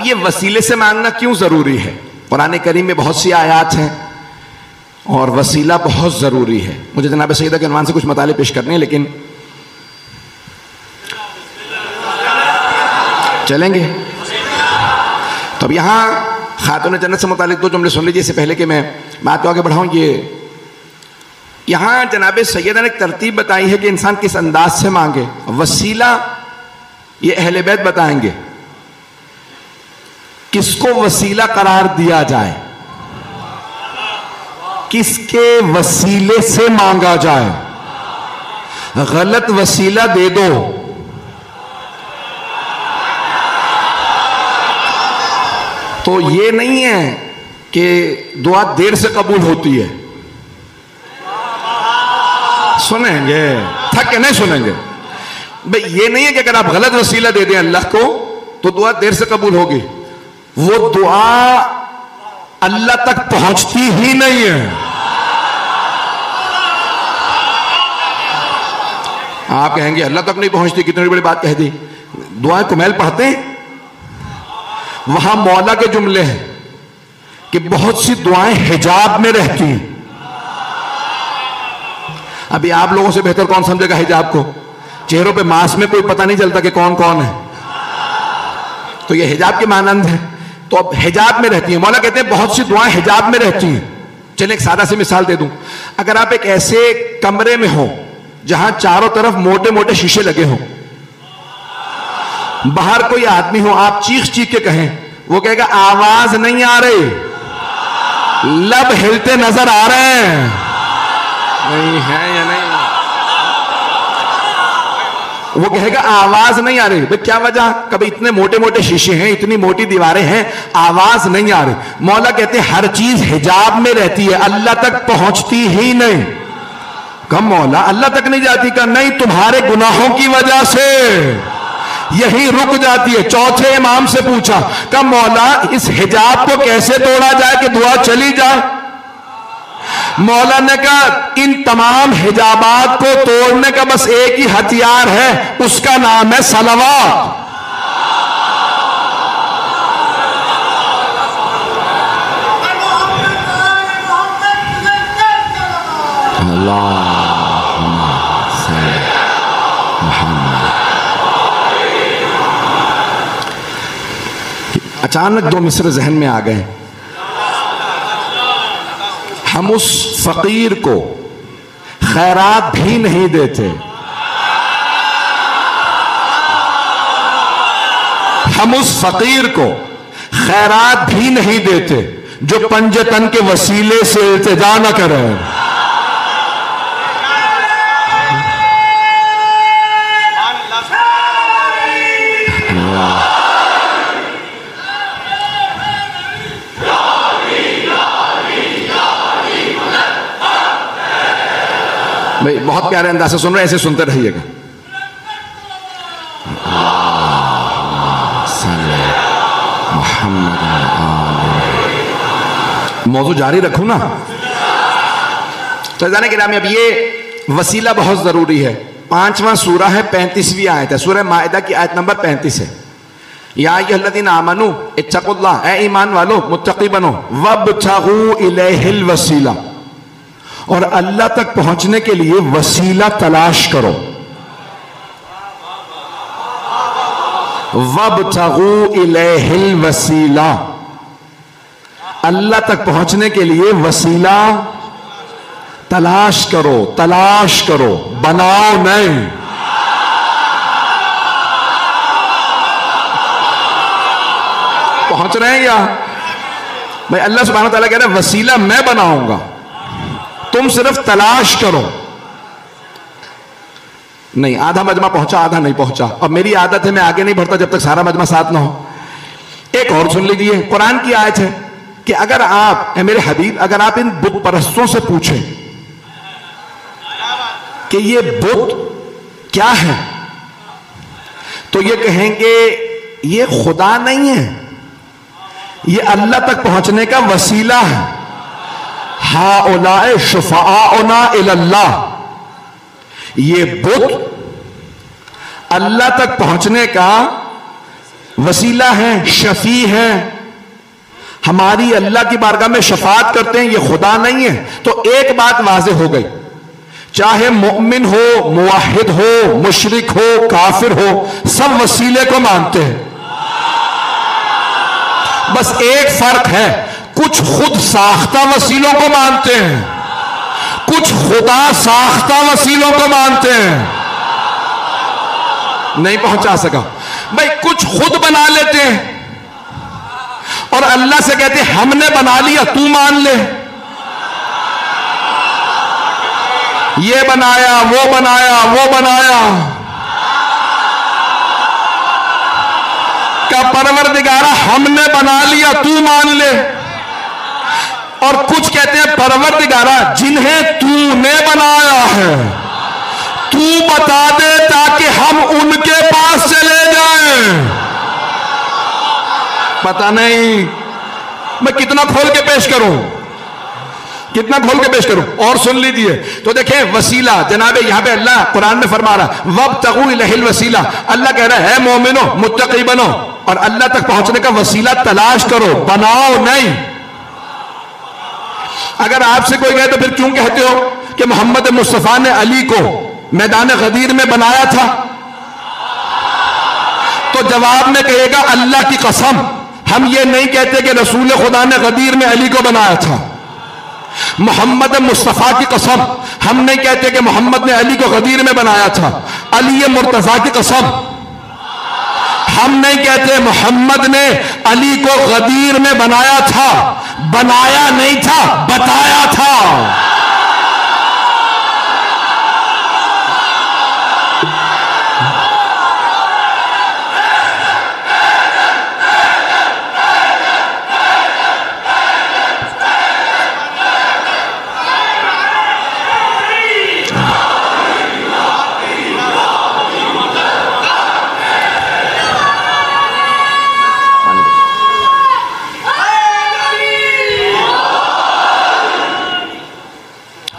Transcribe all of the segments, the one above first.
ये वसीले से मांगना क्यों जरूरी है? कुरान करीम में बहुत सी आयात हैं और वसीला बहुत जरूरी है। मुझे जनाब सईदा के उन्वान से कुछ मताले पेश करने हैं, लेकिन चलेंगे तो अब यहाँ खातून जन्नत से मुतालिक दो जुमले सुन लीजिए इससे पहले कि मैं बात को आगे बढ़ाऊं। ये यहाँ जनाब सैयदा ने एक तरतीब बताई है कि इंसान किस अंदाज से मांगे। वसीला ये अहले बैत बताएंगे किसको वसीला करार दिया जाए, किसके वसीले से मांगा जाए। गलत वसीला दे दो तो ये नहीं है कि दुआ देर से कबूल होती है। सुनेंगे, थक के नहीं सुनेंगे भाई। ये नहीं है कि अगर आप गलत वसीला दे दें अल्लाह को तो दुआ देर से कबूल होगी। वो दुआ अल्लाह तक पहुंचती ही नहीं है। आप कहेंगे अल्लाह तक नहीं पहुंचती, कितनी बड़ी बात कह दी। दुआएं कुमैल पढ़ते हैं, वहां मौला के जुमले हैं कि बहुत सी दुआएं हिजाब में रहती हैं। अभी आप लोगों से बेहतर कौन समझेगा हिजाब को? चेहरों पे मास्क में कोई पता नहीं चलता कि कौन कौन है, तो ये हिजाब के मानंद है। तो अब हिजाब में रहती है। मौला कहते हैं बहुत सी दुआएं हिजाब में रहती हैं। चलिए एक सादा सी मिसाल दे दूं। अगर आप एक ऐसे कमरे में हो जहां चारों तरफ मोटे मोटे शीशे लगे हों, बाहर कोई आदमी हो, आप चीख चीख के कहें, वो कहेगा आवाज नहीं आ रही, लब हिलते नजर आ रहे हैं, नहीं है या नहीं? वो कहेगा आवाज नहीं आ रही। भाई क्या वजह? कभी इतने मोटे मोटे शीशे हैं, इतनी मोटी दीवारें हैं, आवाज नहीं आ रही। मौला कहते हैं हर चीज हिजाब में रहती है, अल्लाह तक पहुंचती ही नहीं। कम मौला अल्लाह तक नहीं जाती? का नहीं, तुम्हारे गुनाहों की वजह से यही रुक जाती है। चौथे इमाम से पूछा, कब मौला इस हिजाब को कैसे तोड़ा जाए कि दुआ चली जाए? मौला ने कहा इन तमाम हिजाबात को तोड़ने का बस एक ही हथियार है, उसका नाम है सलवात। अचानक दो मिसरे जहन में आ गए। हम उस फकीर को खैरात भी नहीं देते, हम उस फकीर को खैरात भी नहीं देते जो पंजतन के वसीले से इल्तिजा न करे। भाई बहुत प्यारे अंदाज से सुन रहे हैं, ऐसे सुनते रहिएगा। मौजू जारी रखूं ना तो जाने के नाम। अब ये वसीला बहुत जरूरी है। 5वां सूरा है, 35वीं आयत है, सूरह माइदा की आयत नंबर 35 है। या अय्युहल्लज़ीना आमनू इत्तक़ुल्लाह, ए ईमान वालो मुत्तक़ी बनो, वब्तग़ू इलैहिल वसीला, और अल्लाह तक पहुंचने के लिए वसीला तलाश करो। वब्तग़ू इलैहिल वसीला, अल्लाह तक पहुंचने के लिए वसीला तलाश करो। तलाश करो, बनाओ नहीं। पहुंच रहे हैं क्या भाई? अल्लाह सुब्हानहू व तआला कह रहे हैं वसीला मैं बनाऊंगा, तुम सिर्फ तलाश करो। नहीं, आधा मजमा पहुंचा, आधा नहीं पहुंचा। अब मेरी आदत है मैं आगे नहीं बढ़ता जब तक सारा मजमा साथ ना हो। एक और सुन लीजिए, कुरान की आयत है कि अगर आप, मेरे हबीब, अगर आप इन बुत परस्तों से पूछें कि ये बुत क्या है, तो ये कहेंगे ये खुदा नहीं है, ये अल्लाह तक पहुंचने का वसीला है। हाउलाए शुफाउना इलल्लाह, ये बुत अल्लाह तक पहुंचने का वसीला हैं, शफी हैं, हमारी अल्लाह की बारगाह में शफाअत करते हैं, ये खुदा नहीं है। तो एक बात वाज़ेह हो गई, चाहे मोमिन हो, मुवाहिद हो, मुशरिक हो, काफिर हो, सब वसीले को मानते हैं। बस एक फर्क है, कुछ खुद साख्ता वसीलों को मानते हैं, कुछ खुदा साख्ता वसीलों को मानते हैं। नहीं पहुंचा सका भाई, कुछ खुद बना लेते हैं और अल्लाह से कहते हैं हमने बना लिया, तू मान ले। ये बनाया, वो बनाया, वो बनाया, का परवरदिगारा हमने बना लिया, तू मान ले। और कुछ कहते हैं परवरदिगारा जिन्हें तूने बनाया है तू बता दे ताकि हम उनके पास चले जाएं। पता नहीं मैं कितना खोल के पेश करूं, कितना खोल के पेश करूं। और सुन लीजिए, तो देखें वसीला, जनाबे यहां पे अल्लाह कुरान में फरमा रहा वब्तगू इलैहिल वसीला, अल्लाह कह रहा है मोमिनो मुत्तकी बनो और अल्लाह तक पहुंचने का वसीला तलाश करो, बनाओ नहीं। अगर आपसे कोई कहे तो फिर क्यों कहते हो कि मोहम्मद मुस्तफा ने अली को मैदान गदीर में बनाया था, तो जवाब में कहेगा अल्लाह की कसम हम ये नहीं कहते कि रसूल खुदा ने गदीर में अली को बनाया था। मोहम्मद मुस्तफा की कसम हम नहीं कहते कि मोहम्मद ने अली को गदीर में बनाया था। अली मुर्तजा की कसम हम नहीं कहते मोहम्मद ने अली को गदीर में बनाया था, बनाया नहीं था, बताया था।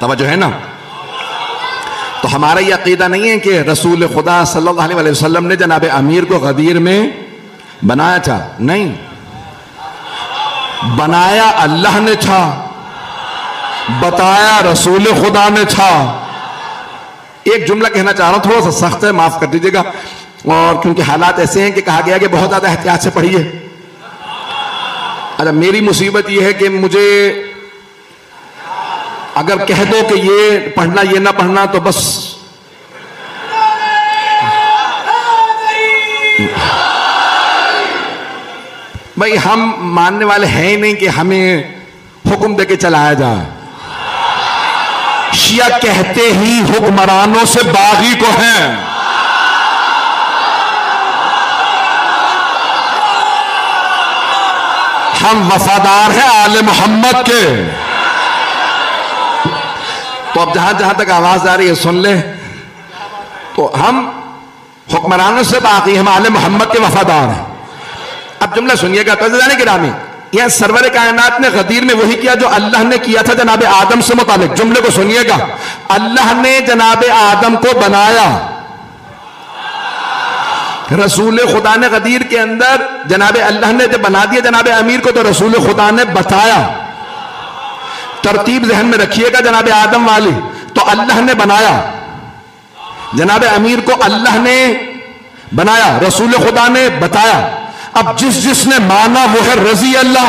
तवज्जो है ना। तो हमारा यह अकीदा नहीं है कि रसूल खुदा सल्लल्लाहु अलैहि वसल्लम ने जनाब अमीर को गदीर में बनाया था, नहीं, बनाया अल्लाह ने था, बताया रसूल खुदा ने था। एक जुमला कहना चाह रहा हूं, थोड़ा सा सख्त है, माफ कर दीजिएगा, और क्योंकि हालात ऐसे हैं कि कहा गया कि बहुत ज्यादा एहतियात से पढ़िए। अच्छा, मेरी मुसीबत यह है कि मुझे अगर कह दो कि ये पढ़ना ये ना पढ़ना तो बस भाई हम मानने वाले हैं ही नहीं कि हमें हुक्म देके चलाया जाए। शिया कहते ही हुक्मरानों से बागी को हैं। हम वफादार हैं आले मोहम्मद के। तो अब जहां जहां तक आवाज आ रही है सुन ले, तो हम हुक्मरानों से बाकी, हम आले मोहम्मद के वफादार हैं। अब जुमला सुनिएगा तज़दाने गिरामी, यह सरवर कायनात ने गदीर में वही किया जो अल्लाह ने किया था जनाब आदम से मुतालिक। जुमले को सुनिएगा, अल्लाह ने जनाब आदम को बनाया, रसूल खुदा ने गदीर के अंदर जनाब अल्लाह ने जब बना दिया जनाब अमीर को तो रसूल खुदा ने बताया। तरतीब जहन में रखिएगा जनाब आदम वाली, तो अल्लाह ने बनाया, जनाब अमीर को अल्लाह ने बनाया, रसूल खुदा ने बताया। अब जिसने माना वो है रजी अल्लाह।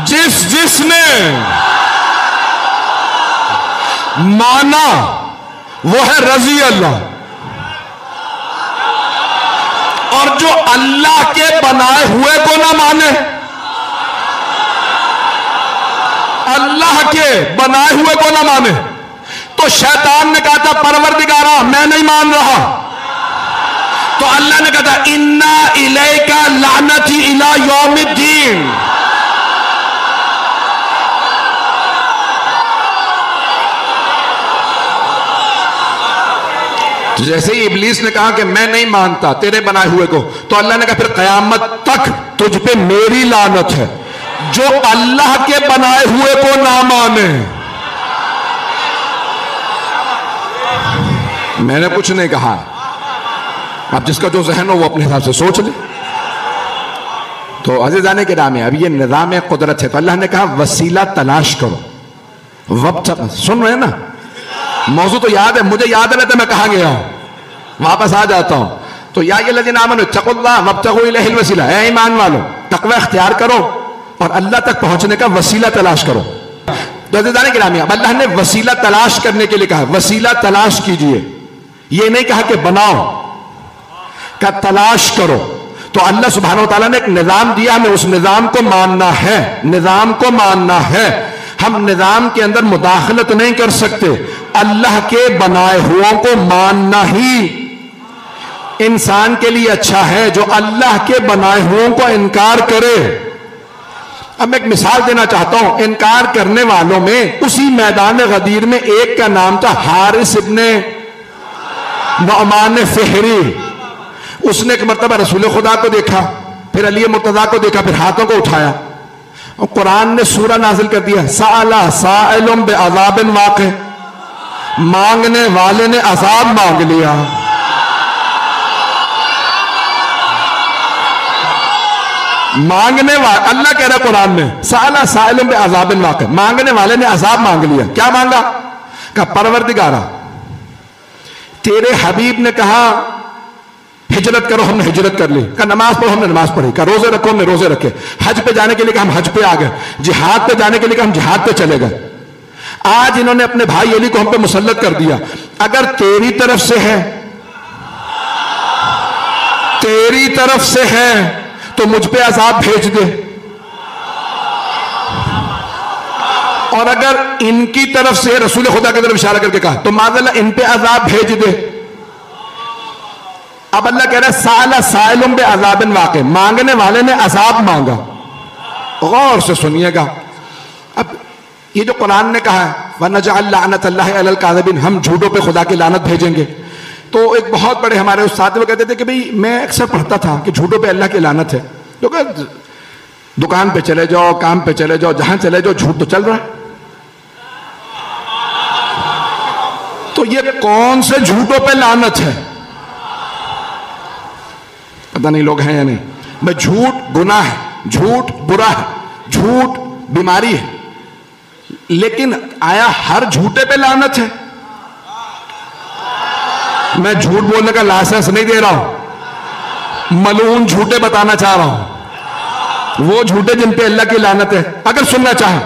जिसने माना वो है रजी अल्लाह। और जो अल्लाह के बनाए हुए को ना माने, अल्लाह के बनाए हुए को ना माने, तो शैतान ने कहा था परवरदिगारा मैं नहीं मान रहा, तो अल्लाह ने कहा था इन्ना इलैका लानती इला यौमिद्दीन। जैसे ही इब्लीस ने कहा कि मैं नहीं मानता तेरे बनाए हुए को, तो अल्लाह ने कहा फिर कयामत तक तुझ पे मेरी लानत है जो अल्लाह के बनाए हुए को ना माने। मैंने कुछ नहीं कहा, अब जिसका जो जहन हो वो अपने हिसाब से सोच ले। तो अज़ीज़ाने किराम, अब ये निज़ाम कुदरत है, तो अल्लाह ने कहा वसीला तलाश करो। वक्त सुन रहे हैं ना, मौजू तो याद है, मुझे याद रहता मैं कहाँ गया हूं, वापस आ जाता हूं। तो या अय्युहल्लज़ीना आमनू इत्तक़ुल्लाह वब्तग़ू इलैहिल वसीला, ऐ ईमान वालों तक़वा इख्तियार करो और अल्लाह तक पहुंचने का वसीला तलाश करो। तो अज़ीज़ाने किराम, अब अल्लाह ने वसीला तलाश करने के लिए कहा, वसीला तलाश कीजिए, ये नहीं कहा कि बनाओ, का तलाश करो। तो अल्लाह सुब्हानहू व तआला ने एक निजाम दिया, हमें उस निजाम को मानना है, निजाम को मानना है। हम निजाम के अंदर मुदाखलत नहीं कर सकते, अल्लाह के बनाए हुओं को मानना ही इंसान के लिए अच्छा है। जो अल्लाह के बनाए हुओं को इनकार करे, अब मैं एक मिसाल देना चाहता हूं, इनकार करने वालों में उसी मैदान गदीर में एक का नाम था हारिस इब्ने नुअमान फ़िहरी। उसने एक मरतबा रसूल खुदा को देखा, फिर अली मुर्तजा को देखा, फिर हाथों को उठाया और कुरान ने सूरा नाजिल कर दिया, साला साइलुम बिअज़ाबिन वाक़ि, मांगने वाले ने अज़ाब मांग लिया। मांगने वाले, अल्लाह कह रहा कुरान में, साला साइलुम बिअज़ाबिन वाक़ि, मांगने वाले ने अज़ाब मांग लिया। क्या मांगा? कहा परवरदिगारा तेरे हबीब ने कहा हिजरत करो, हमने हिजरत कर ली। का नमाज पढ़ो, हमने नमाज पढ़ी। का रोजे रखो, हमने रोजे रखे। हज पे जाने के लिए कहा, हम हज पे आ गए। जिहाद पे जाने के लिए कहा, हम जिहाद पे चले गए। आज इन्होंने अपने भाई अली को हम पे मुसल्लत कर दिया। अगर तेरी तरफ से है, तेरी तरफ से है तो मुझ पे अज़ाब भेज दे, और अगर इनकी तरफ से, रसूल खुदा की तरफ इशारा करके कहा, तो माज़अल्लाह इन पे अज़ाब भेज दे। अब अल्लाह कह रहा है साला साइलुम बिअज़ाबिन वाक़ि, मांगने वाले ने अज़ाब मांगा। गौर से सुनिएगा, अब ये जो कुरान ने कहा है वनजअल लअनतल्लाहि अलल काज़िबीन, हम झूठों पे खुदा की लानत भेजेंगे। तो एक बहुत बड़े हमारे उस्ताद वो कहते थे कि भाई मैं अक्सर पढ़ता था कि झूठों पे अल्लाह की लानत है। तो दुकान पे चले जाओ, काम पे चले जाओ, जहां चले जाओ झूठ तो चल रहा है। तो ये कौन से झूठों पे लानत है? पता नहीं लोग हैं या नहीं। भाई झूठ गुनाह है, झूठ बुरा है, झूठ बीमारी है, लेकिन आया हर झूठे पे लानत है? मैं झूठ बोलने का लाइसेंस नहीं दे रहा हूं, मलून झूठे बताना चाह रहा हूं, वो झूठे जिन पे अल्लाह की लानत है। अगर सुनना चाहे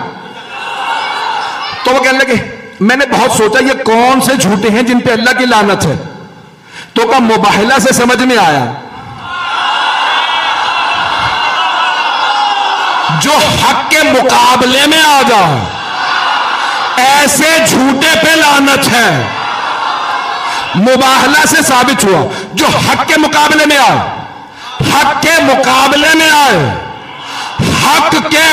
तो वो कहने लगे मैंने बहुत सोचा ये कौन से झूठे हैं जिन पे अल्लाह की लानत है। तो का मुबाहिला से समझ में आया, जो हक के मुकाबले में आ जाए, ऐसे झूठे पे लानत है। मुबाहला से साबित हुआ जो हक के मुकाबले में आए, हक के मुकाबले में आए, हक के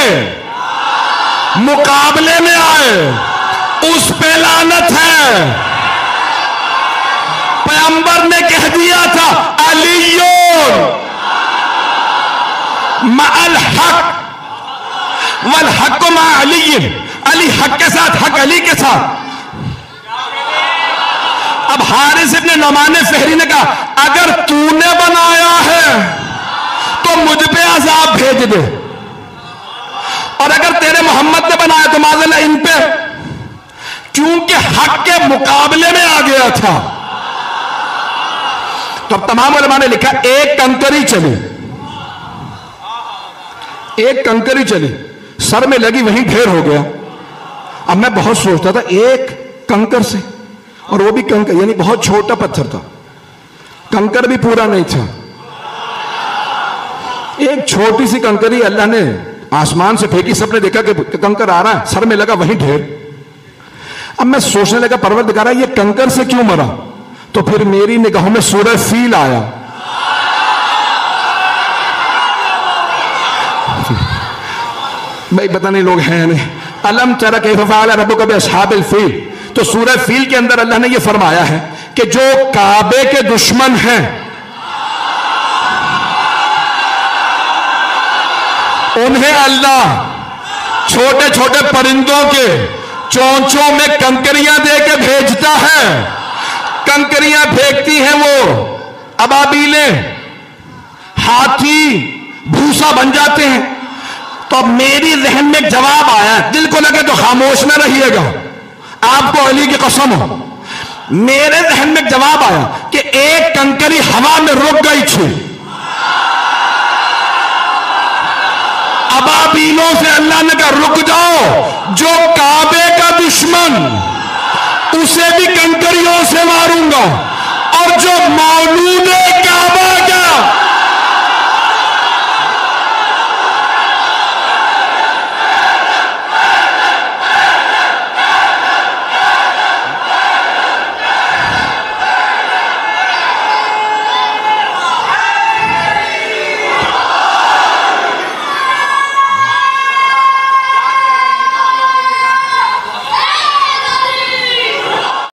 मुकाबले में आए, उस पे लानत है। पैगंबर ने कह दिया था अलियुन मअल हक वल हक मा अली, अली हक के साथ, हक अली के साथ। अब हारिस इब्ने नुअमान फ़िहरी ने कहा अगर तूने बनाया है तो मुझ पे अज़ाब भेज दे, और अगर तेरे मोहम्मद ने बनाया तो माज़अल्लाह इन पे, क्योंकि हक के मुकाबले में आ गया था। तो अब तमाम उलमा ने लिखा एक कंकरी चली, एक कंकरी चली, सर में लगी वहीं ढेर हो गया। अब मैं बहुत सोचता था एक कंकर से, और वो भी कंकर यानी बहुत छोटा पत्थर था, कंकर भी पूरा नहीं था, एक छोटी सी कंकरी अल्लाह ने आसमान से फेंकी, सबने देखा कि कंकर आ रहा है, सर में लगा वहीं ढेर। अब मैं सोचने लगा परवरदिगारा ये कंकर से क्यों मरा? तो फिर मेरी निगाहों में सूरह फील आया। भाई पता नहीं लोग हैं नहीं। अलम तरा कैफ़ फ़अल रब्बुका बिअस्हाबिल फ़ील, तो सूरह फील के अंदर अल्लाह ने यह फरमाया है कि जो काबे के दुश्मन हैं उन्हें अल्लाह छोटे छोटे परिंदों के चोंचों में कंकरियां दे के भेजता है। कंकरियां फेंकती हैं वो अबाबीलें, हाथी भूसा बन जाते हैं। तो मेरी जहन में जवाब आया, दिल को लगे तो खामोश न रहिएगा, आपको अली की कसम हो, मेरे जहन में जवाब आया कि एक कंकरी हवा में रुक गई थी। अबाबीलों से अल्लाह ने कहा रुक जाओ, जो काबे का दुश्मन उसे भी कंकरियों से मारूंगा, और जो मौलूद काबा का